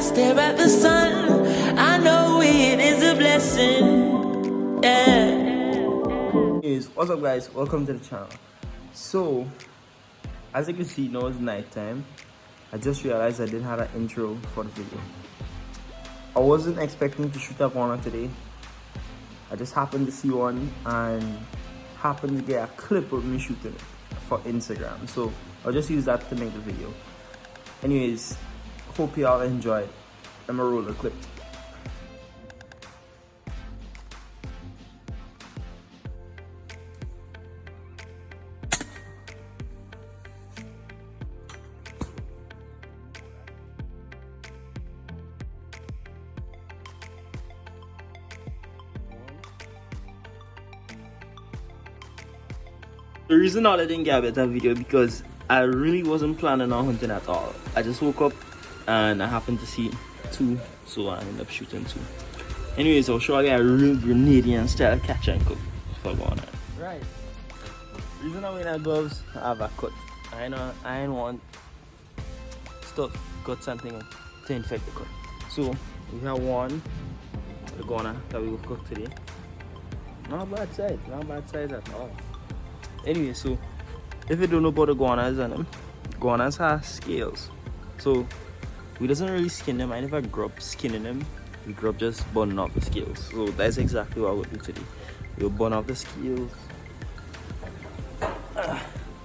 stare at the sun, I know it is a blessing. Yeah. Anyways, what's up guys, welcome to the channel. So as you can see now it's night time. I just realized I didn't have an intro for the video. I wasn't expecting to shoot up one today. I just happened to see one and happened to get a clip of me shooting it for Instagram, so I'll just use that to make the video. Anyways, hope y'all enjoyed. I'm gonna roll the clip. The reason I didn't get a better video because I really wasn't planning on hunting at all. I just woke up and I happened to see two, so I ended up shooting two. Anyways, I'll show you a real Grenadian style catch and cook for Iguana. Right. Reason I'm wearing gloves, I have a cut. I don't want stuff, cut something to infect the cut. So we have one Iguana that we will cook today. Not bad size at all. Anyway, so if you don't know about iguanas and them, iguanas have scales. So we doesn't really skin them. I never grew up skinning them. We grew up just burning off the scales. So that's exactly what we'll do today. We'll burn off the scales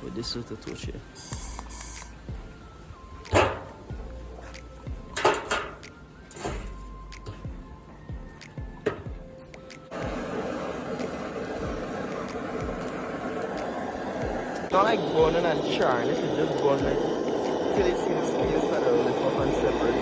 with this sort of torch here. Not like burning and charring, it's just burn like till you see the scales that are lift up and separate.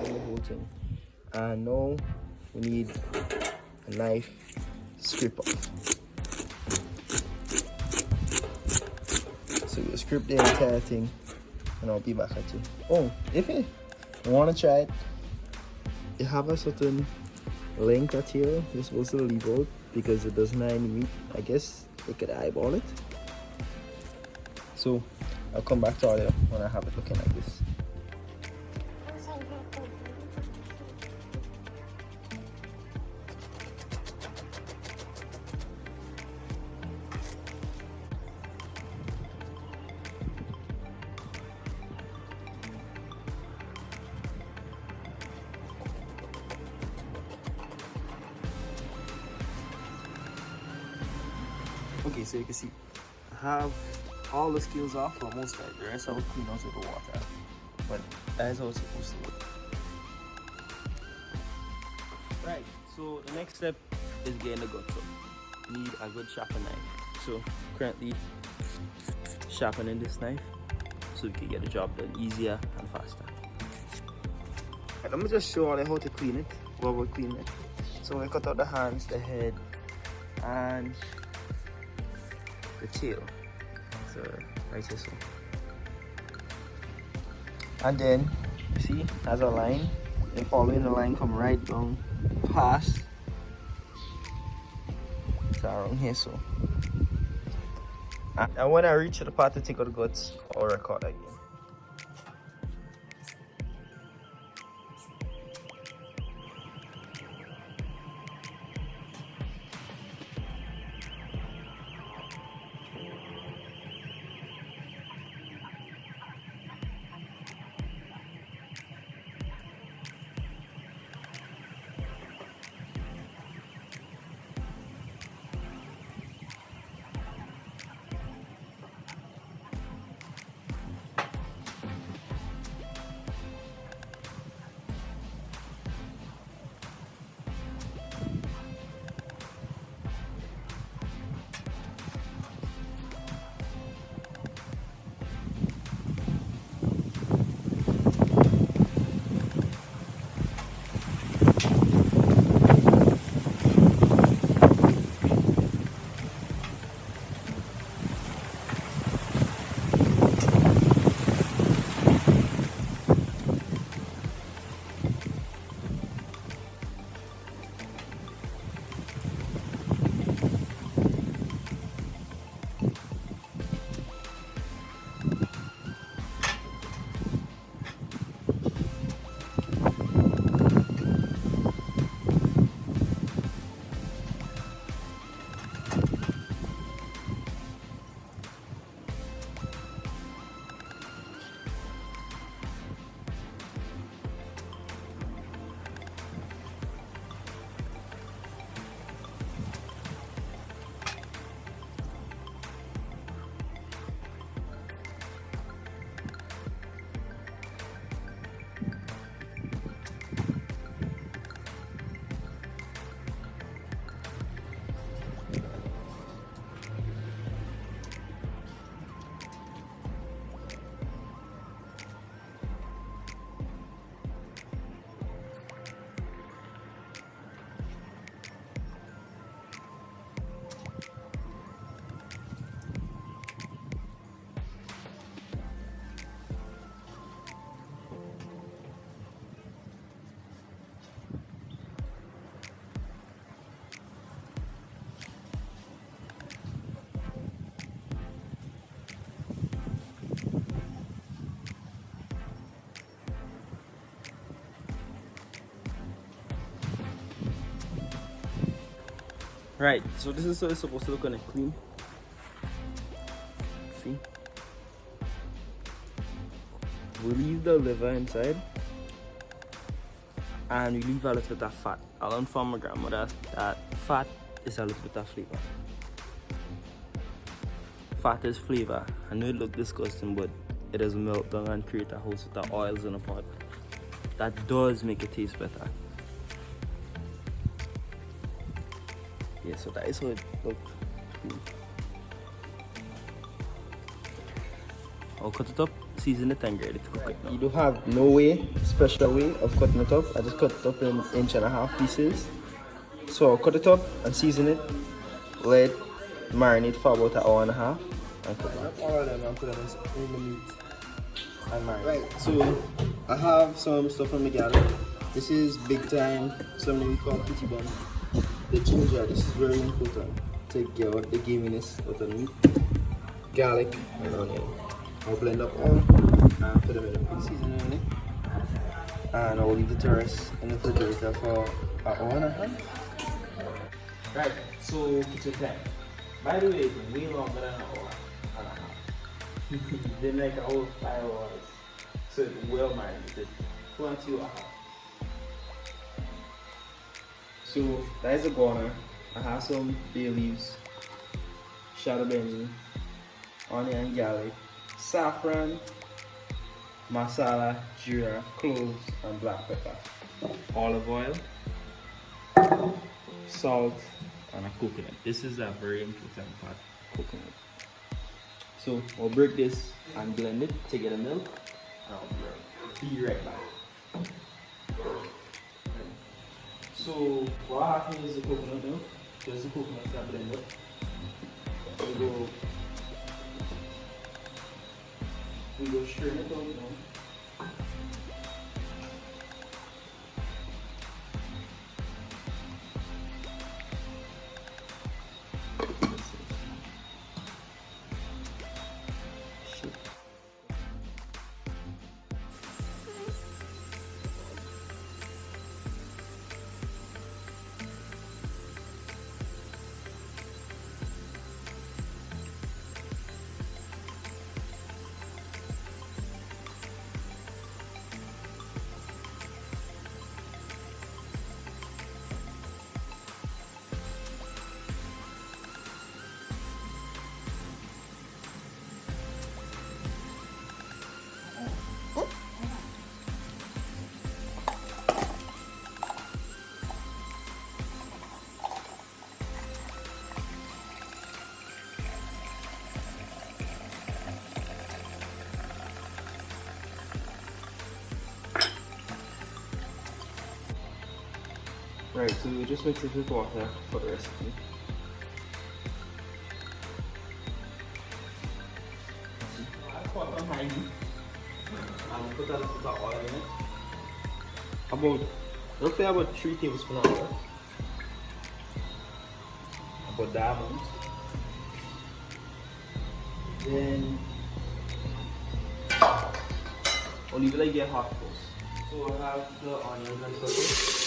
The whole thing. And now we need a knife scraper. So we'll scrape the entire thing and I'll be back at you. Oh, if you want to try it, you have a certain length at here you're supposed to leave out because it doesn't have any meat. I guess you could eyeball it. So I'll come back to you when I have it looking like this. Okay, so you can see I have all the scales off for most of it. The rest I will clean out with the water. But that is how it's supposed to look. Right, so the next step is getting the guts up. You need a good sharpening knife. So currently sharpening this knife so we can get the job done easier and faster. Right, let me just show you how to clean it while we're cleaning it. So we cut out the hands, the head, and the tail. So right here, so. And then you see has a line. Then following the line come right down past. So around here, so. And when I reach to the part to take out the guts, I'll record again. Right, so this is how it's supposed to look when it's clean. See? We leave the liver inside. And we leave a little bit of fat. I learned from my grandmother that fat is a little bit of flavor. Fat is flavor. I know it looks disgusting, but it does melt down and create a host with the oils in the pot. That does make it taste better. Yeah, so that is how it looks. I'll cut it up, season it, and get it to cook it now. You don't have no way, special way of cutting it up. I just cut it up in 1.5 inch pieces. So I'll cut it up and season it. Let it marinate for about an hour and a half. And cook it. All of them and put them in the meat and marinate. Right, so I have some stuff on the garlic. This is big time, something we call kitty bun. The ginger, this is very important to get out the gaminess of the meat. Garlic and onion. I'll blend up all and put them in a quick seasoning. And I'll leave the rest in the refrigerator for an hour and a half. Right, so kitchen time. By the way, it's way longer than an hour and a half. Then like a whole 5 hours. So it's well marinated. 2 hours. So that is iguana. I have some bay leaves, shadow benny, onion, garlic, saffron, masala, jeera, cloves, and black pepper. Olive oil, salt, and a coconut. This is a very important part, coconut. So I'll break this and blend it to get a milk. And I'll be right back. So what happens is the coconut milk. Just the coconut that blend up. We go strain it out now. Right, so we just mix it with water for the recipe. I put on high heat and put a little bit of oil in it. Roughly about 3 tablespoons of oil. About that amount. Then I'll leave it like get hot first. So I have the onions and sauce.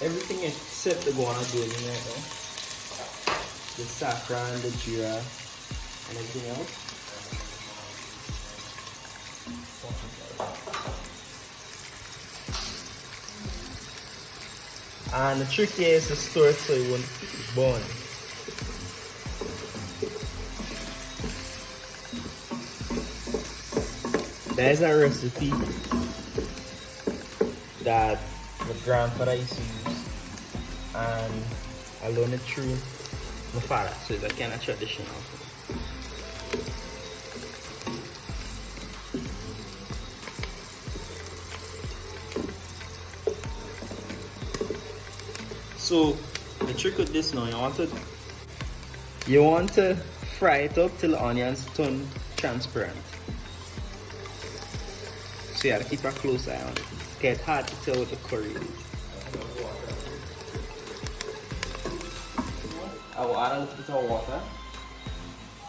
Everything except the iguana going in right now. The saffron, the jeera, and everything else. And the trick here is to stir it so it won't burn. There's a recipe that my grandfather used to use, and I learned it through my father, so it's a kind of tradition also. So the trick with this now, you want to fry it up till the onions turn transparent. So you have to keep a close eye on it. It's hard to tell with the curry. I will add a little bit of water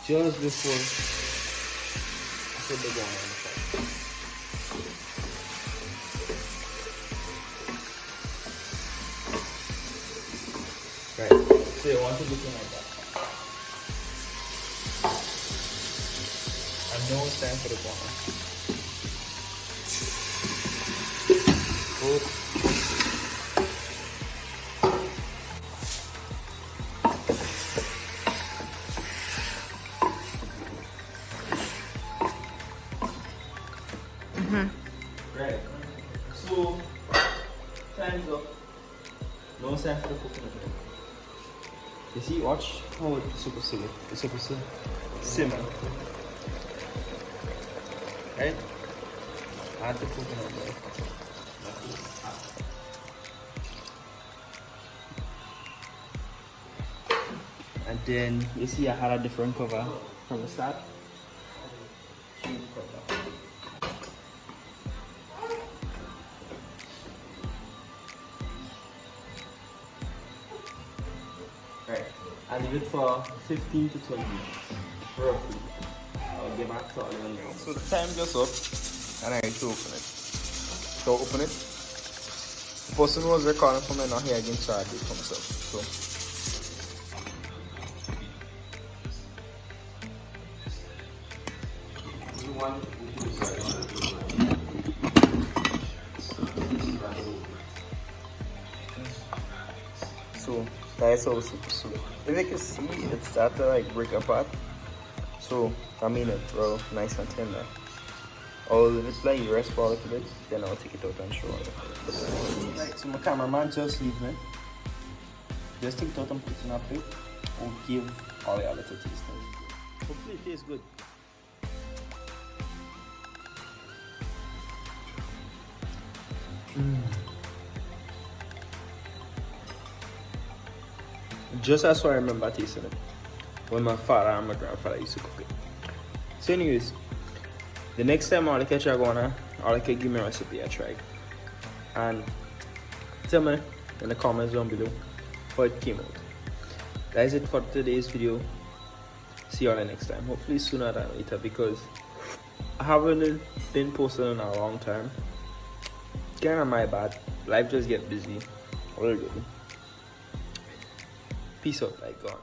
just before I put the iguana in the pot. So you want it looking like that. And now it's time for the guana. Oh. Right. So, time's up. No time for the coconut milk. You see, watch how it's supposed to look. It's supposed to simmer. Right? Add the coconut milk. And then you see I had a different cover from the start. Right, I leave it for 15 to 20 minutes, roughly. I'll get back to all of you. So the time just up, and I need to open it. So open it. The person who was recording for me not here again, so I did for myself. So. So that's how it's supposed to look. If you can see, it started to like break apart. So I mean it, bro, nice and tender. I'll just let you rest for a little bit, then I'll take it out and show you. Right, so my cameraman just leave me. Just take it out and put it in a plate. We'll give all the other tasting. Hopefully it tastes good. Just as I remember tasting it when my father and my grandfather used to cook it. So anyways, the next time I'll catch a iguana, I'll give me a recipe I tried. And tell me in the comments down below how it came out. That is it for today's video. See you all the next time. Hopefully sooner than later, because I haven't been posting in a long time. Kinda my bad. Life just get busy. All good. Peace out, like God.